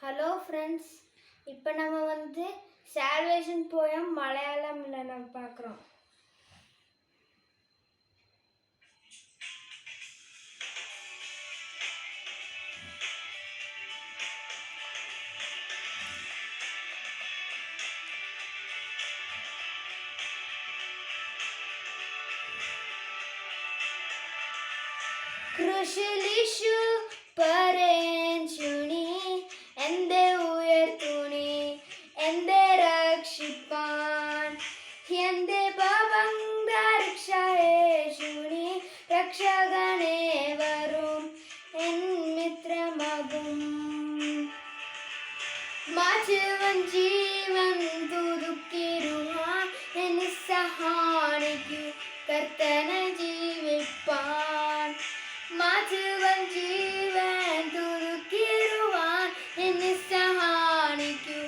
Hello friends, இப்போ நம்ம salvation poem மலையாளம்ல நம்ம பார்க்குறோம். കൃഷിലിഷു പരേൻഷുനി എന്റെ ഉയർത്തുനി എന്റെ രക്ഷിപ്പാൻ എന്റെ ഭവംഗരക്ഷയേഷുനി രക്ഷകനെ വരും എൻ മിത്രമകും മാറ്റുവൻ ജീവൻ തുതുക്കിരുവാൻ എന്നെ സഹായിക്കൂ കർത്തനെ ജീവിപ്പാൻ മാറ്റുവൻ ജീവൻ തുതുക്കിരുവാൻ എന്നെ സഹായിക്കൂ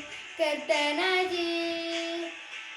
കർത്തനെ ജീവിപ്പാൻ